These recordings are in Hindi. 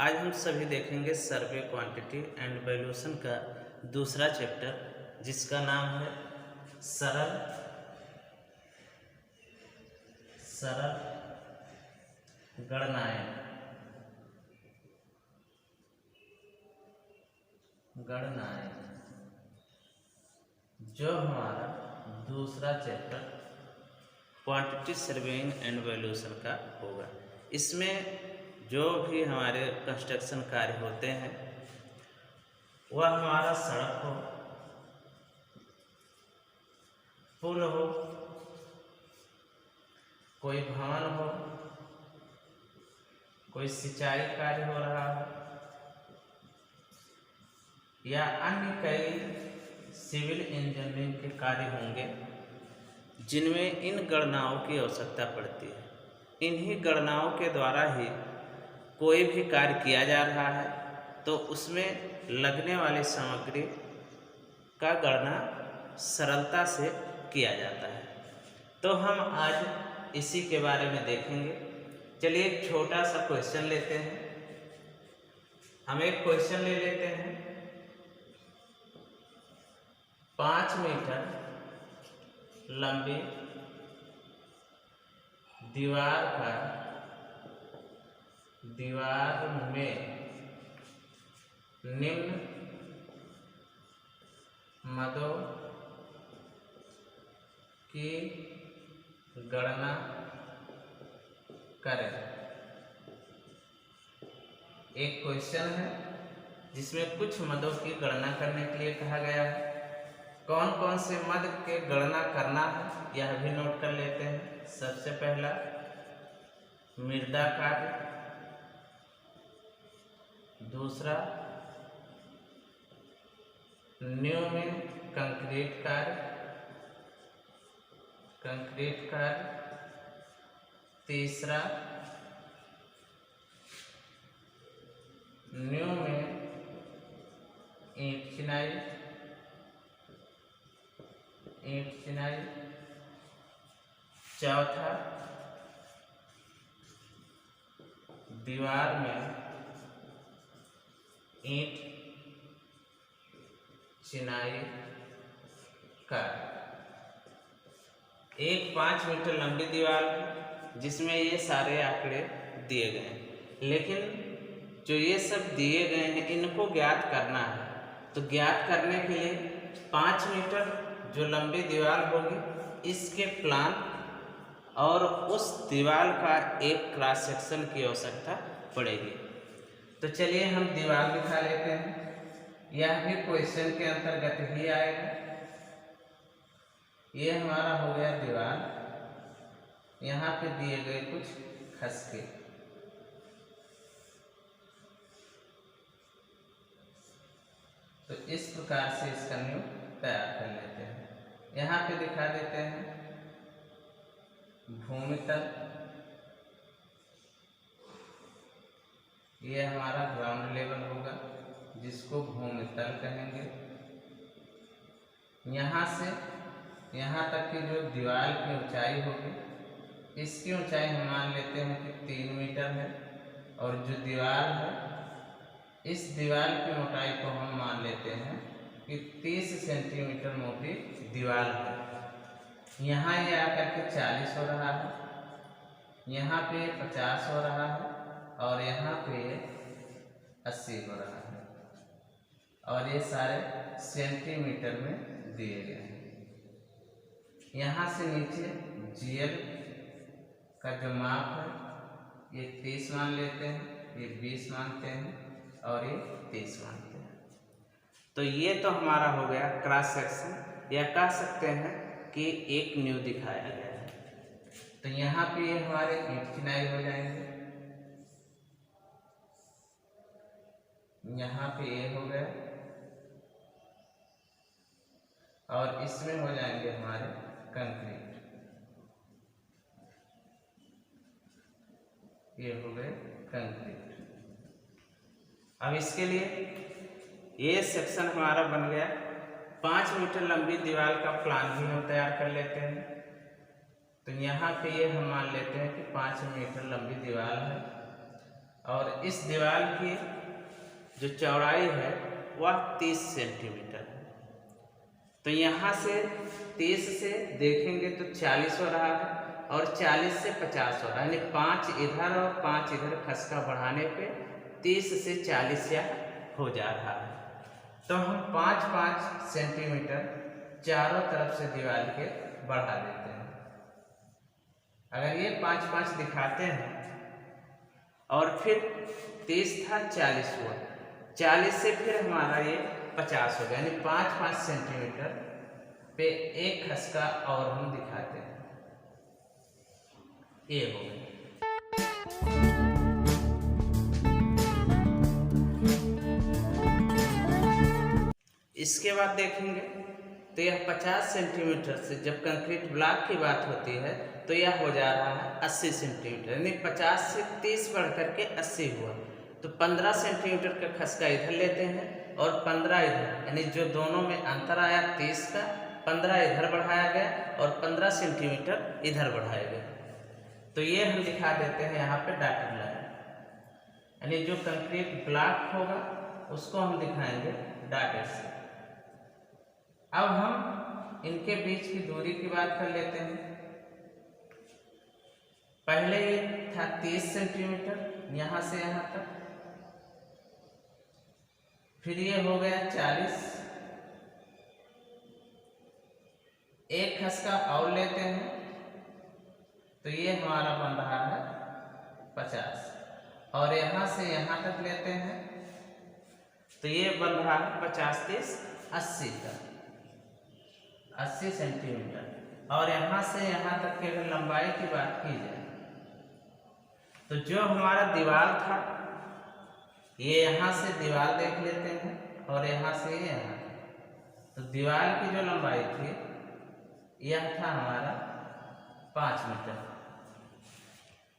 आज हम सभी देखेंगे सर्वे क्वांटिटी एंड वैल्यूएशन का दूसरा चैप्टर, जिसका नाम है सरल सरल गणनाएं। जो हमारा दूसरा chapter quantity surveying and valuation का होगा। इसमें जो भी हमारे कंस्ट्रक्शन कार्य होते हैं, वह हमारा सड़क हो, पुल हो, कोई भवन हो, कोई सिंचाई कार्य हो रहा हो, या अन्य कई सिविल इंजीनियरिंग के कार्य होंगे जिनमें इन गणनाओं की आवश्यकता पड़ती है। इन्हीं गणनाओं के द्वारा ही कोई भी कार्य किया जा रहा है तो उसमें लगने वाली सामग्री का गणना सरलता से किया जाता है। तो हम आज इसी के बारे में देखेंगे। चलिए एक छोटा सा क्वेश्चन लेते हैं। हम एक क्वेश्चन ले लेते हैं। 5 मीटर लंबी दीवार में निम्न मदों की गणना करें। एक क्वेश्चन है जिसमें कुछ मदों की गणना करने के लिए कहा गया है। कौन कौन से मद के गणना करना है यह भी नोट कर लेते हैं। सबसे पहला मृदा कार्य, दूसरा न्यू में कंक्रीट कार्य, तीसरा न्यू में ईंट चिनाई, चौथा दीवार में ईंट चिनाई का। एक 5 मीटर लंबी दीवार जिसमें ये सारे आंकड़े दिए गए हैं, लेकिन जो ये सब दिए गए हैं इनको ज्ञात करना है। तो ज्ञात करने के लिए 5 मीटर जो लंबी दीवार होगी इसके प्लान और उस दीवार का एक क्रॉस सेक्शन की आवश्यकता पड़ेगी। तो चलिए हम दीवार दिखा लेते हैं। यह भी क्वेश्चन के अंतर्गत ही आएगा। ये हमारा हो गया दीवार। यहाँ पे दिए गए कुछ खसके। तो इस प्रकार से इसका न्यू तैयार कर लेते हैं। यहाँ पे दिखा देते हैं भूमि तल। ये हमारा ग्राउंड लेवल होगा जिसको भूमि तल कहेंगे। यहाँ से यहाँ तक की जो दीवार की ऊंचाई होगी, इसकी ऊंचाई हम मान लेते हैं कि 3 मीटर है। और जो दीवार है, इस दीवार की मोटाई को हम मान लेते हैं कि 30 सेंटीमीटर मोटी दीवार है। यहाँ ये आकर के 40 हो रहा है, यहाँ पे 50 हो रहा है और यहाँ पे 80 हो रहा है। और ये सारे सेंटीमीटर में दिए गए हैं। यहाँ से नीचे जीएल का जो माप है ये 30 मान लेते हैं, ये 20 मानते हैं और ये 30 मानते हैं। तो ये तो हमारा हो गया क्रॉस सेक्शन, या कह सकते हैं कि एक न्यू दिखाया गया है। तो यहाँ पे ये हमारे ईंट चिनाई हो जाएंगे। यहाँ पे ये हो गया और इसमें हो जाएंगे हमारे कंक्रीट। ये हो गए कंक्रीट। अब इसके लिए ये सेक्शन हमारा बन गया। 5 मीटर लंबी दीवार का प्लान भी हम तैयार कर लेते हैं। तो यहाँ पे ये हम मान लेते हैं कि 5 मीटर लंबी दीवार है और इस दीवार की जो चौड़ाई है वह 30 सेंटीमीटर है। तो यहाँ से 30 से देखेंगे तो 40 हो रहा है और 40 से 50 हो रहा है, यानी 5 इधर और 5 इधर खसका बढ़ाने पे 30 से 40 या हो जा रहा है। तो हम 5-5 सेंटीमीटर चारों तरफ से दीवार के बढ़ा देते हैं। अगर ये 5-5 दिखाते हैं और फिर 30 था 40 हुआ, 40 से फिर हमारा ये 50 हो गया, यानी 5-5 सेंटीमीटर पे एक खसका और हम दिखाते हैं। ये हो गया। इसके बाद देखेंगे तो यह 50 सेंटीमीटर से जब कंक्रीट ब्लॉक की बात होती है तो यह हो जा रहा है 80 सेंटीमीटर, यानी 50 से 30 बढ़ करके 80 हुआ। तो 15 सेंटीमीटर का खसका इधर लेते हैं और 15 इधर, यानी जो दोनों में अंतर आया 30 का, 15 इधर बढ़ाया गया और 15 सेंटीमीटर इधर बढ़ाया गया। तो ये हम दिखा देते हैं यहाँ पे डॉटेड लाइन, यानी जो कंक्रीट ब्लॉक होगा उसको हम दिखाएंगे डॉटेड से। अब हम इनके बीच की दूरी की बात कर लेते हैं। पहले ये था 30 सेंटीमीटर यहाँ से यहाँ तक, फिर ये हो गया 40, एक खसका और लेते हैं तो ये हमारा बन रहा है 50, और यहाँ से यहाँ तक लेते हैं तो ये बन रहा है 50-30 80 का 80 सेंटीमीटर। और यहाँ से यहाँ तक की अगर लंबाई की बात की जाए तो जो हमारा दीवार था ये यहाँ से दीवार देख लेते हैं और यहाँ से यहाँ, तो दीवार की जो लंबाई थी यह था हमारा 5 मीटर।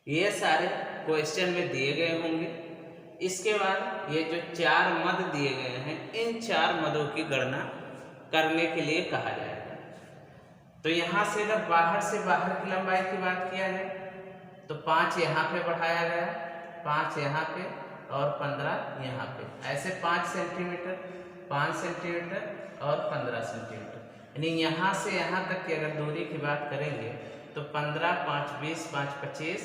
ये सारे क्वेश्चन में दिए गए होंगे। इसके बाद ये जो 4 मद दिए गए हैं, इन 4 मदों की गणना करने के लिए कहा जाएगा। तो यहाँ से अगर बाहर से बाहर की लंबाई की बात किया जाए तो 5 यहाँ पे बढ़ाया गया, 5 यहाँ पे और 15 यहाँ पे, ऐसे 5 सेंटीमीटर, 5 सेंटीमीटर और 15 सेंटीमीटर, यानी यहाँ से यहाँ तक की अगर दूरी की बात करेंगे तो 15, 5, 20, 5, 25,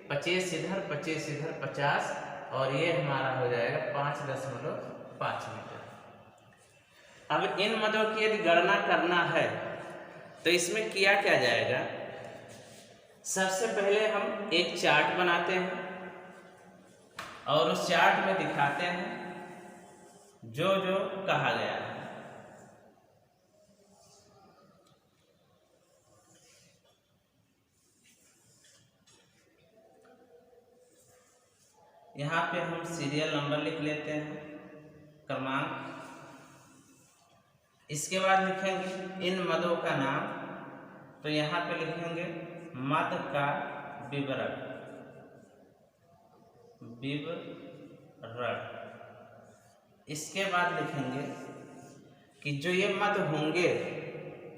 25 इधर, 25 इधर, 50, और ये हमारा हो जाएगा 5.5 मीटर। अब इन मदों की यदि गणना करना है तो इसमें किया क्या जाएगा, सबसे पहले हम एक चार्ट बनाते हैं और उस चार्ट में दिखाते हैं जो जो कहा गया है। यहाँ पे हम सीरियल नंबर लिख लेते हैं, क्रमांक। इसके बाद लिखेंगे इन मदों का नाम, तो यहाँ पे लिखेंगे मद का विवरण, इसके बाद लिखेंगे कि जो ये मद होंगे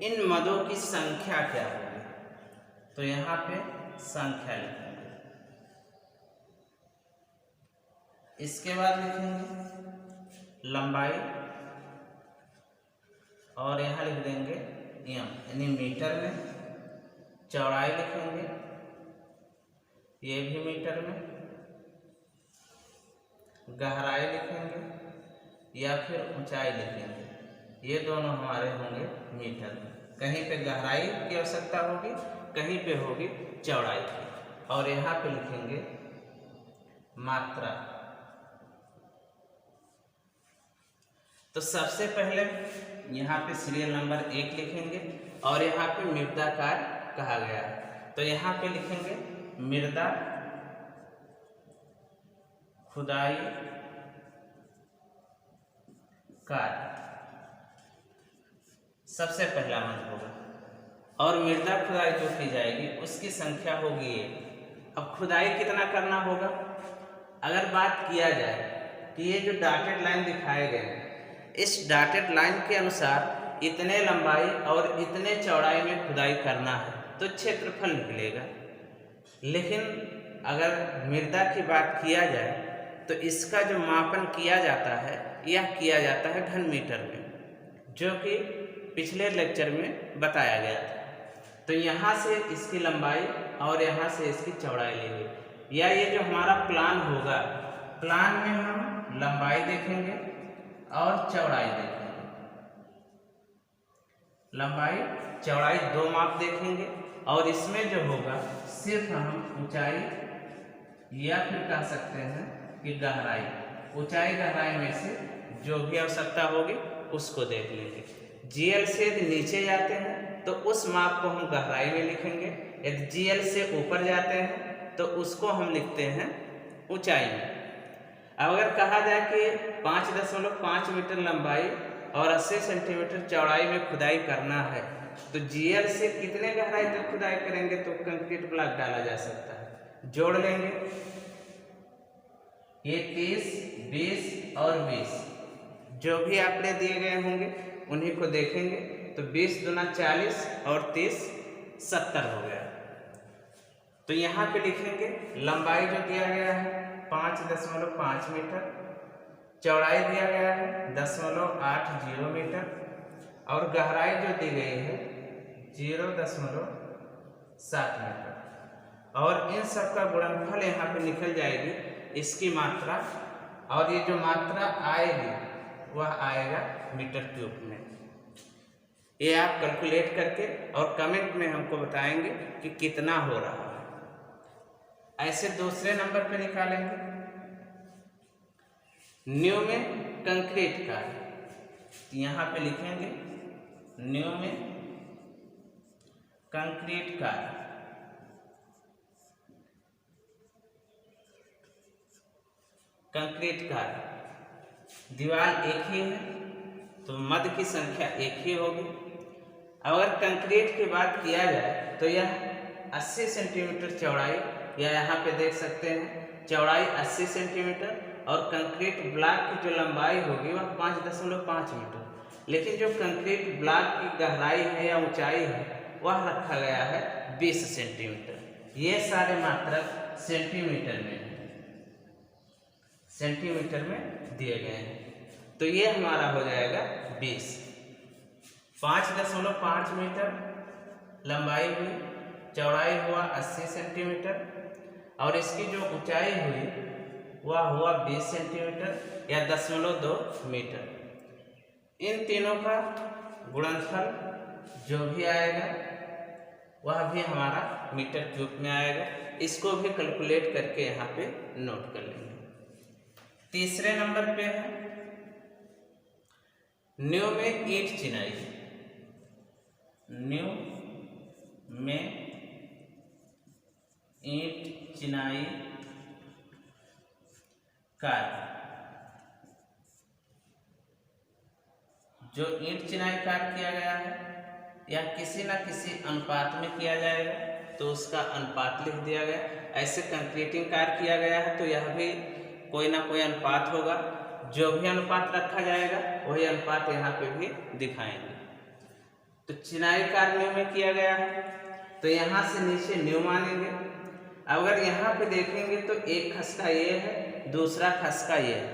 इन मदों की संख्या क्या होगी, तो यहाँ पे संख्या लिखेंगे। इसके बाद लिखेंगे लंबाई और यहाँ लिख देंगे एम, यानी मीटर में। चौड़ाई लिखेंगे, ये भी मीटर में। गहराई लिखेंगे या फिर ऊंचाई लिखेंगे, ये दोनों हमारे होंगे मीटर में। कहीं पे गहराई की आवश्यकता होगी, कहीं पे होगी चौड़ाई की। और यहाँ पे लिखेंगे मात्रा। तो सबसे पहले यहाँ पे सीरियल नंबर 1 लिखेंगे और यहाँ पे मृदा कार्य कहा गया है, तो यहाँ पे लिखेंगे मृदा खुदाई कार्य, सबसे पहला मद होगा। और मृदा खुदाई जो की जाएगी उसकी संख्या होगी ये। अब खुदाई कितना करना होगा, अगर बात किया जाए कि ये जो डॉटेड लाइन दिखाए गए हैं, इस डॉटेड लाइन के अनुसार इतने लंबाई और इतने चौड़ाई में खुदाई करना है तो क्षेत्रफल निकलेगा। लेकिन अगर मृदा की बात किया जाए तो इसका जो मापन किया जाता है यह किया जाता है घन मीटर में, जो कि पिछले लेक्चर में बताया गया था। तो यहाँ से इसकी लंबाई और यहाँ से इसकी चौड़ाई लेंगे, या ये जो हमारा प्लान होगा, प्लान में हम लंबाई देखेंगे और चौड़ाई देखेंगे। लंबाई चौड़ाई दो माप देखेंगे, और इसमें जो होगा सिर्फ हम ऊंचाई या फिर कह सकते हैं कि गहराई, ऊंचाई गहराई में से जो भी आवश्यकता होगी उसको देख लेंगे। जीएल से यदि नीचे जाते हैं तो उस माप को हम गहराई में लिखेंगे, यदि जीएल से ऊपर जाते हैं तो उसको हम लिखते हैं ऊंचाई में। अब अगर कहा जाए कि 5.5 मीटर लंबाई और 80 सेंटीमीटर चौड़ाई में खुदाई करना है, तो जीएल से कितने गहराई तक खुदाई करेंगे तो कंक्रीट ब्लॉक डाला जा सकता है। जोड़ लेंगे, ये 30, 20 और 20 जो भी आंकड़े दिए गए होंगे उन्हीं को देखेंगे। तो 20 दूना 40 और 30 70 हो गया। तो यहाँ पे लिखेंगे लंबाई जो दिया गया है 5.5 मीटर, चौड़ाई दिया गया है 0.80 मीटर, और गहराई जो दी गई है 0.7 मीटर, और इन सब का गुणनफल यहाँ पे निकल जाएगी इसकी मात्रा, और ये जो मात्रा आएगी वह आएगा मीटर क्यूब में। ये आप कैलकुलेट करके और कमेंट में हमको बताएंगे कि कितना हो रहा है। ऐसे दूसरे नंबर पे निकालेंगे न्यू में कंक्रीट का, यहाँ पे लिखेंगे न्यू में कंक्रीट का। कंक्रीट का दीवार एक ही है तो मध्य की संख्या एक ही होगी। अगर कंक्रीट की बात किया जाए तो यह 80 सेंटीमीटर चौड़ाई, या यहाँ पे देख सकते हैं चौड़ाई 80 सेंटीमीटर, और कंक्रीट ब्लॉक की जो लंबाई होगी वह 5.5 मीटर, लेकिन जो कंक्रीट ब्लॉक की गहराई है या ऊंचाई है वह रखा गया है 20 सेंटीमीटर। ये सारे मात्रक सेंटीमीटर में है, सेंटीमीटर में दिए गए हैं। तो ये हमारा हो जाएगा 20। 5.5 मीटर लंबाई हुई, चौड़ाई हुआ 80 सेंटीमीटर, और इसकी जो ऊंचाई हुई वह हुआ 20 सेंटीमीटर या 0.2 मीटर। इन तीनों का गुणनफल जो भी आएगा वह भी हमारा मीटर क्यूब में आएगा। इसको भी कैलकुलेट करके यहाँ पे नोट कर लेंगे। तीसरे नंबर पे है न्यू में ईंट चिनाई। न्यू में ईंट चिनाई कार्य। जो ईंट चिनाई कार्य किया गया है यह किसी न किसी अनुपात में किया जाएगा, तो उसका अनुपात लिख दिया गया। ऐसे कंक्रीटिंग कार्य किया गया है तो यह भी कोई ना कोई अनुपात होगा, जो भी अनुपात रखा जाएगा वही अनुपात यहाँ पे भी दिखाएंगे। तो चिनाई कार्य न्यू में किया गया है तो यहाँ से नीचे न्यू मानेंगे। अगर यहाँ पे देखेंगे तो एक खसका ये है, दूसरा खसका ये है,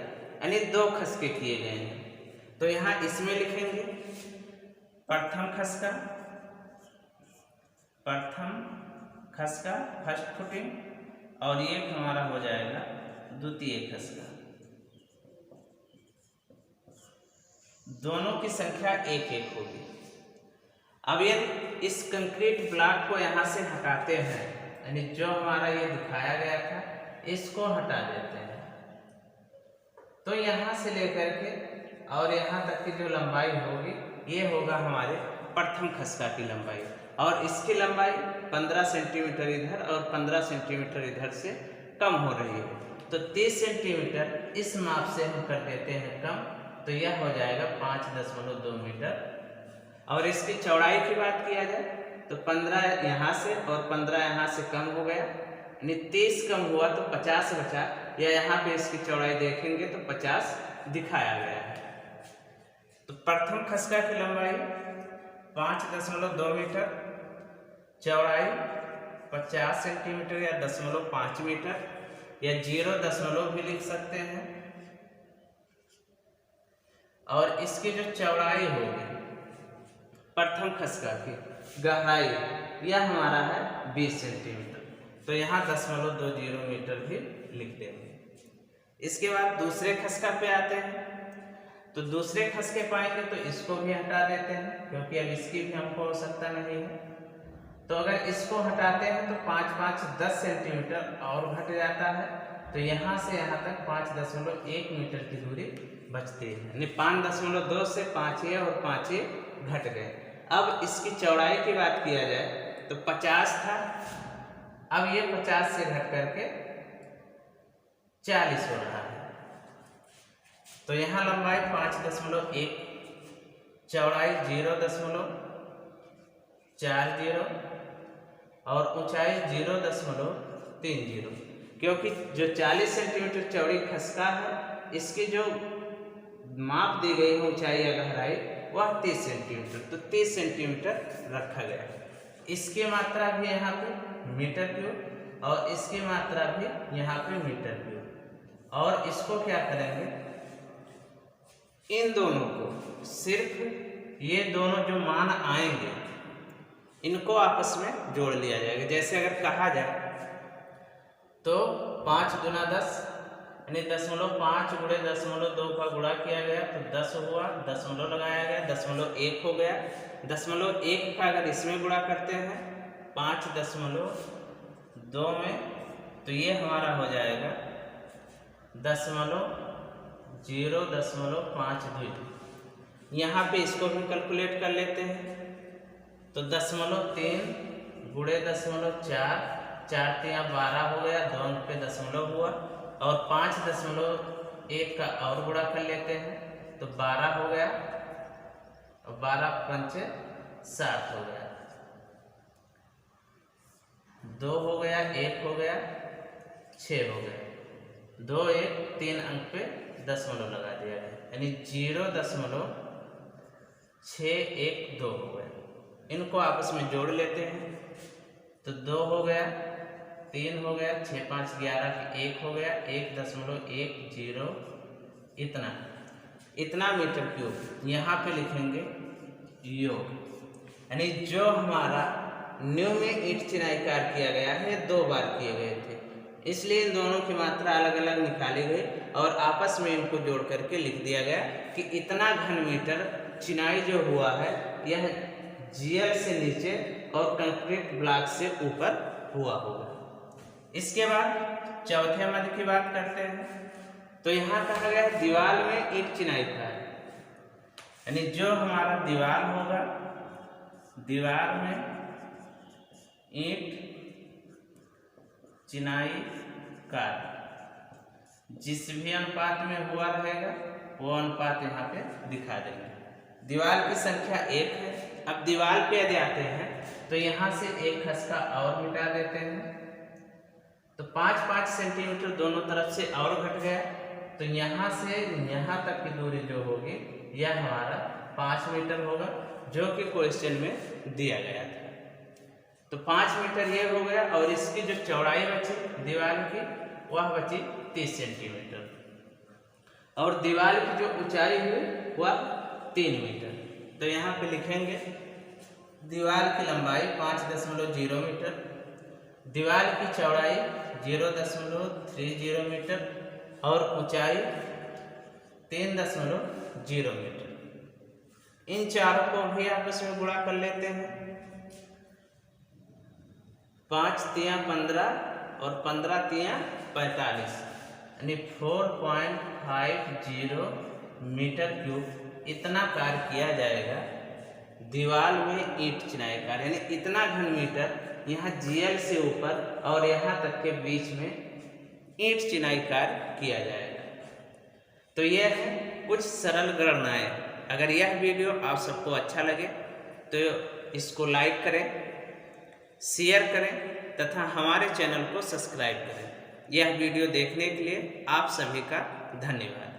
यानी 2 खसके किए गए हैं। तो यहाँ इसमें लिखेंगे प्रथम खसका फर्स्ट फुटिंग, और ये हमारा हो जाएगा द्वितीय खसका। दोनों की संख्या 1-1 होगी। अब यदि इस कंक्रीट ब्लॉक को यहाँ से हटाते हैं, यानी जो हमारा ये दिखाया गया था इसको हटा देते हैं, तो यहाँ से लेकर के और यहाँ तक की जो लंबाई होगी ये होगा हमारे प्रथम खसका की लंबाई, और इसकी लंबाई 15 सेंटीमीटर इधर और 15 सेंटीमीटर इधर से कम हो रही है। तो 30 सेंटीमीटर इस माप से हम कर देते हैं कम, तो यह हो जाएगा 5.2 मीटर। और इसकी चौड़ाई की बात किया जाए तो 15 यहाँ से और 15 यहाँ से कम हो गया, यानी 30 कम हुआ तो 50 बचा, या यहाँ पे इसकी चौड़ाई देखेंगे तो 50 दिखाया गया है। तो प्रथम खसका की लंबाई 5.2 मीटर, चौड़ाई 50 सेंटीमीटर या 0.5 मीटर, या 0 भी लिख सकते हैं। और इसकी जो चौड़ाई होगी प्रथम खसका की गहराई, यह हमारा है 20 सेंटीमीटर, तो यहाँ 0.20 मीटर भी लिख देंगे। इसके बाद दूसरे खसका पे आते हैं। तो दूसरे खसके पाएंगे तो इसको भी हटा देते हैं, क्योंकि अब इसकी भी हमको आवश्यकता नहीं है। तो अगर इसको हटाते हैं तो 5 10 सेंटीमीटर और घट जाता है। तो यहाँ से यहाँ तक 5.1 मीटर की दूरी बचती है, यानी 5.2 से 5 और 5 घट गए। अब इसकी चौड़ाई की बात किया जाए तो 50 था, अब ये 50 से घट करके 40 हो रहा है। तो यहाँ लंबाई 5.1, चौड़ाई 0.40 और ऊंचाई 0.30, क्योंकि जो 40 सेंटीमीटर चौड़ी खसका है इसकी जो माप दी गई है ऊंचाई या गहराई वह 30 सेंटीमीटर, तो 30 सेंटीमीटर रखा गया। इसकी मात्रा भी यहाँ पे मीटर क्यूब और इसकी मात्रा भी यहाँ पे मीटर क्यूब। और इसको क्या करेंगे, इन दोनों को सिर्फ ये दोनों जो मान आएंगे इनको आपस में जोड़ लिया जाएगा। जैसे अगर कहा जाए तो 5 गुना 10 यानी 0.5 गुणे 0.2 का गुणा किया गया तो 10 हुआ, दशमलव लगाया गया, 0.1 हो गया। 0.1 का अगर इसमें गुणा करते हैं 5.2 में तो ये हमारा हो जाएगा 0.52। यहाँ पे इसको भी कैलकुलेट कर लेते हैं तो 0.3 गुणे 0.4, 4 3 12 हो गया, 2 अंक पे दशमलव हुआ और 5.1 का और गुणा कर लेते हैं तो 12 हो गया और 12 पंचे 7 हो गया, 2 हो गया, 1 हो गया, 6 हो गया, 2 1 3 अंक पे दशमलव लगा दिया गया, यानी 0.612 हो गया। इनको आपस में जोड़ लेते हैं तो 2 हो गया, 3 हो गया, 6 5 11 की 1 हो गया, 1.10 इतना मीटर क्यूब यहाँ पे लिखेंगे योग, यानी जो हमारा न्यू में ईंट चिनाई कार्य किया गया है 2 बार किए गए थे, इसलिए इन दोनों की मात्रा अलग अलग निकाली गई और आपस में इनको जोड़ करके लिख दिया गया कि इतना घन मीटर चिनाई जो हुआ है यह जीएल से नीचे और कंक्रीट ब्लॉक से ऊपर हुआ होगा। इसके बाद चौथे मद की बात करते हैं। तो यहाँ कहा गया है दीवार में ईंट चिनाई कार्य, यानी जो हमारा दीवार होगा, दीवार में ईंट चिनाई कार्य जिस भी अनुपात में हुआ रहेगा वो अनुपात यहाँ पे दिखा देंगे। दीवार की संख्या 1 है। अब दीवार पे यदि आते हैं तो यहाँ से एक खसका और मिटा देते हैं तो 5 सेंटीमीटर दोनों तरफ से और घट गया, तो यहाँ से यहाँ तक की दूरी जो होगी यह हमारा 5 मीटर होगा, जो कि क्वेश्चन में दिया गया था। तो 5 मीटर ये हो गया और इसकी जो चौड़ाई बची दीवार की वह बची 30 सेंटीमीटर और दीवार की जो ऊंचाई हुई वह 3 मीटर। तो यहाँ पे लिखेंगे दीवार की लंबाई 5.0 मीटर, दीवार की चौड़ाई 0.30 मीटर और ऊंचाई 3.0 मीटर। इन चारों को भी आपस में गुणा कर लेते हैं। 5 3 15 और 15 3 45 यानी 4.50 मीटर क्यूब इतना कार्य किया जाएगा दीवार में ईंट चिनाई कार्य, यानी इतना घन मीटर यहाँ जीएल से ऊपर और यहाँ तक के बीच में ईंट चिनाई कार्य किया जाएगा। तो यह है कुछ सरल गणनाएं। अगर यह वीडियो आप सबको अच्छा लगे तो इसको लाइक करें, शेयर करें तथा हमारे चैनल को सब्सक्राइब करें। यह वीडियो देखने के लिए आप सभी का धन्यवाद।